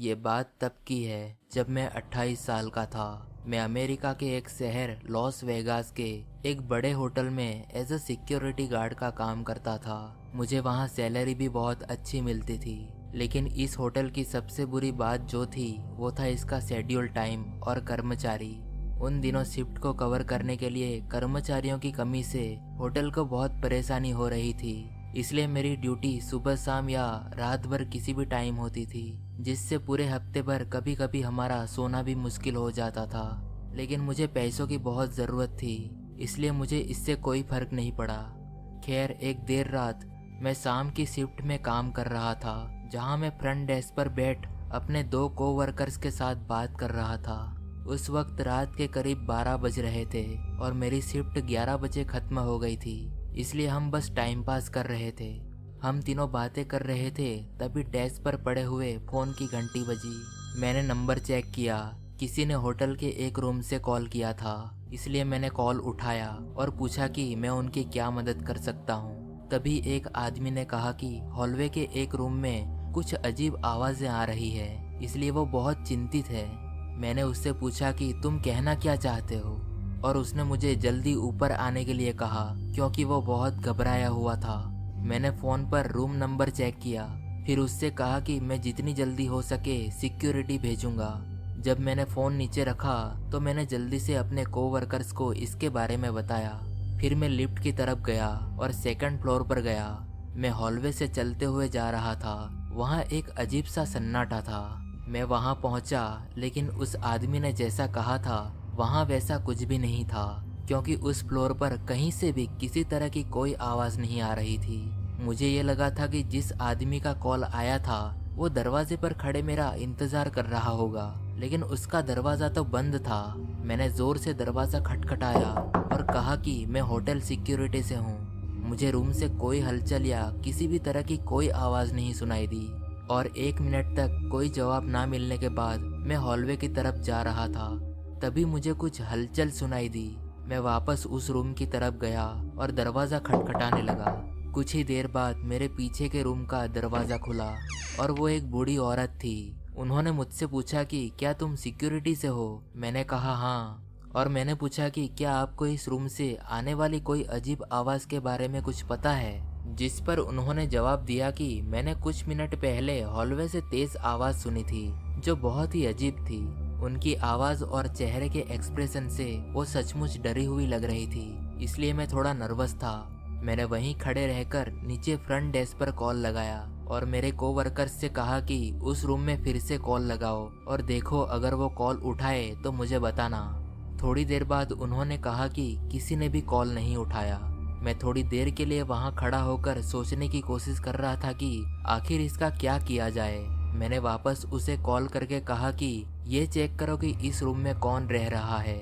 ये बात तब की है जब मैं 28 साल का था। मैं अमेरिका के एक शहर लॉस वेगास के एक बड़े होटल में एज अ सिक्योरिटी गार्ड का काम करता था। मुझे वहाँ सैलरी भी बहुत अच्छी मिलती थी, लेकिन इस होटल की सबसे बुरी बात जो थी वो था इसका शेड्यूल टाइम और कर्मचारी। उन दिनों शिफ्ट को कवर करने के लिए कर्मचारियों की कमी से होटल को बहुत परेशानी हो रही थी। इसलिए मेरी ड्यूटी सुबह शाम या रात भर किसी भी टाइम होती थी, जिससे पूरे हफ्ते भर कभी कभी हमारा सोना भी मुश्किल हो जाता था। लेकिन मुझे पैसों की बहुत ज़रूरत थी, इसलिए मुझे इससे कोई फर्क नहीं पड़ा। खैर, एक देर रात मैं शाम की शिफ्ट में काम कर रहा था, जहां मैं फ्रंट डेस्क पर बैठ अपने 2 कोवर्कर्स के साथ बात कर रहा था। उस वक्त रात के करीब 12 बज रहे थे और मेरी शिफ्ट 11 बजे खत्म हो गई थी, इसलिए हम बस टाइम पास कर रहे थे। हम तीनों बातें कर रहे थे, तभी डेस्क पर पड़े हुए फोन की घंटी बजी। मैंने नंबर चेक किया। किसी ने होटल के एक रूम से कॉल किया था, इसलिए मैंने कॉल उठाया और पूछा कि मैं उनकी क्या मदद कर सकता हूँ। तभी एक आदमी ने कहा कि हॉलवे के एक रूम में कुछ अजीब आवाज़ें आ रही है, इसलिए वो बहुत चिंतित है। मैंने उससे पूछा कि तुम कहना क्या चाहते हो, और उसने मुझे जल्दी ऊपर आने के लिए कहा, क्योंकि वो बहुत घबराया हुआ था। मैंने फ़ोन पर रूम नंबर चेक किया, फिर उससे कहा कि मैं जितनी जल्दी हो सके सिक्योरिटी भेजूंगा। जब मैंने फ़ोन नीचे रखा तो मैंने जल्दी से अपने कोवर्कर्स को इसके बारे में बताया। फिर मैं लिफ्ट की तरफ गया और सेकंड फ्लोर पर गया। मैं हॉलवे से चलते हुए जा रहा था। वहाँ एक अजीब सा सन्नाटा था। मैं वहाँ पहुँचा, लेकिन उस आदमी ने जैसा कहा था वहाँ वैसा कुछ भी नहीं था, क्योंकि उस फ्लोर पर कहीं से भी किसी तरह की कोई आवाज़ नहीं आ रही थी। मुझे ये लगा था कि जिस आदमी का कॉल आया था वो दरवाजे पर खड़े मेरा इंतजार कर रहा होगा, लेकिन उसका दरवाज़ा तो बंद था। मैंने ज़ोर से दरवाज़ा खटखटाया और कहा कि मैं होटल सिक्योरिटी से हूँ। मुझे रूम से कोई हलचल या किसी भी तरह की कोई आवाज़ नहीं सुनाई दी, और 1 मिनट तक कोई जवाब ना मिलने के बाद मैं हॉलवे की तरफ जा रहा था। तभी मुझे कुछ हलचल सुनाई दी। मैं वापस उस रूम की तरफ गया और दरवाज़ा खटखटाने लगा। कुछ ही देर बाद मेरे पीछे के रूम का दरवाज़ा खुला और वो एक बूढ़ी औरत थी। उन्होंने मुझसे पूछा कि क्या तुम सिक्योरिटी से हो? मैंने कहा हाँ, और मैंने पूछा कि क्या आपको इस रूम से आने वाली कोई अजीब आवाज़ के बारे में कुछ पता है? जिस पर उन्होंने जवाब दिया कि मैंने कुछ मिनट पहले हॉलवे से तेज आवाज़ सुनी थी, जो बहुत ही अजीब थी। उनकी आवाज़ और चेहरे के एक्सप्रेशन से वो सचमुच डरी हुई लग रही थी, इसलिए मैं थोड़ा नर्वस था। मैंने वहीं खड़े रहकर नीचे फ्रंट डेस्क पर कॉल लगाया और मेरे कोवर्कर्स से कहा कि उस रूम में फिर से कॉल लगाओ और देखो, अगर वो कॉल उठाए तो मुझे बताना। थोड़ी देर बाद उन्होंने कहा कि किसी ने भी कॉल नहीं उठाया। मैं थोड़ी देर के लिए वहां खड़ा होकर सोचने की कोशिश कर रहा था कि आखिर इसका क्या किया जाए। मैंने वापस उसे कॉल करके कहा कि ये चेक करो कि इस रूम में कौन रह रहा है।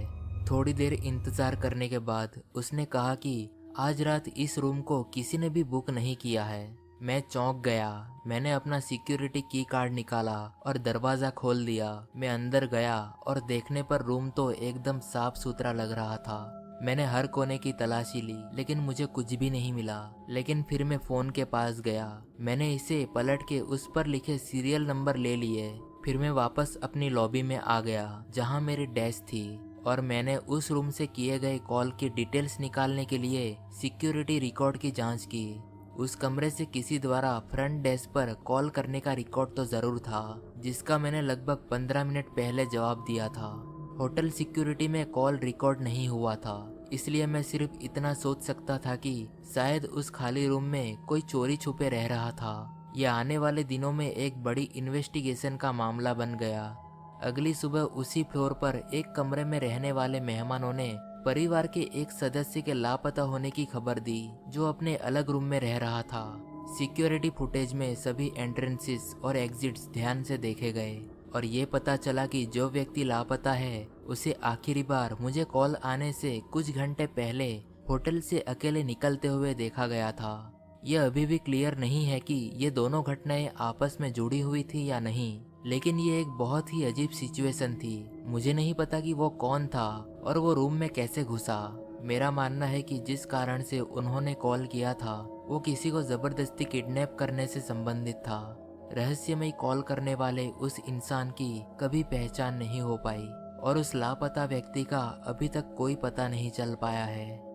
थोड़ी देर इंतजार करने के बाद उसने कहा कि आज रात इस रूम को किसी ने भी बुक नहीं किया है। मैं चौंक गया। मैंने अपना सिक्योरिटी की कार्ड निकाला और दरवाज़ा खोल दिया। मैं अंदर गया और देखने पर रूम तो एकदम साफ सुथरा लग रहा था। मैंने हर कोने की तलाशी ली, लेकिन मुझे कुछ भी नहीं मिला। लेकिन फिर मैं फ़ोन के पास गया। मैंने इसे पलट के उस पर लिखे सीरियल नंबर ले लिए। फिर मैं वापस अपनी लॉबी में आ गया, जहां मेरी डेस्क थी, और मैंने उस रूम से किए गए कॉल की डिटेल्स निकालने के लिए सिक्योरिटी रिकॉर्ड की जांच की। उस कमरे से किसी द्वारा फ्रंट डेस्क पर कॉल करने का रिकॉर्ड तो ज़रूर था, जिसका मैंने लगभग 15 मिनट पहले जवाब दिया था। होटल सिक्योरिटी में कॉल रिकॉर्ड नहीं हुआ था, इसलिए मैं सिर्फ इतना सोच सकता था कि शायद उस खाली रूम में कोई चोरी छुपे रह रहा था। यह आने वाले दिनों में एक बड़ी इन्वेस्टिगेशन का मामला बन गया। अगली सुबह उसी फ्लोर पर एक कमरे में रहने वाले मेहमानों ने परिवार के एक सदस्य के लापता होने की खबर दी, जो अपने अलग रूम में रह रहा था। सिक्योरिटी फुटेज में सभी एंट्रेंसेस और एग्जिट्स ध्यान से देखे गए और ये पता चला कि जो व्यक्ति लापता है उसे आखिरी बार मुझे कॉल आने से कुछ घंटे पहले होटल से अकेले निकलते हुए देखा गया था। यह अभी भी क्लियर नहीं है कि ये दोनों घटनाएं आपस में जुड़ी हुई थी या नहीं, लेकिन ये एक बहुत ही अजीब सिचुएशन थी। मुझे नहीं पता कि वो कौन था और वो रूम में कैसे घुसा। मेरा मानना है कि जिस कारण से उन्होंने कॉल किया था वो किसी को जबरदस्ती किडनैप करने से संबंधित था। रहस्यमयी कॉल करने वाले उस इंसान की कभी पहचान नहीं हो पाई और उस लापता व्यक्ति का अभी तक कोई पता नहीं चल पाया है।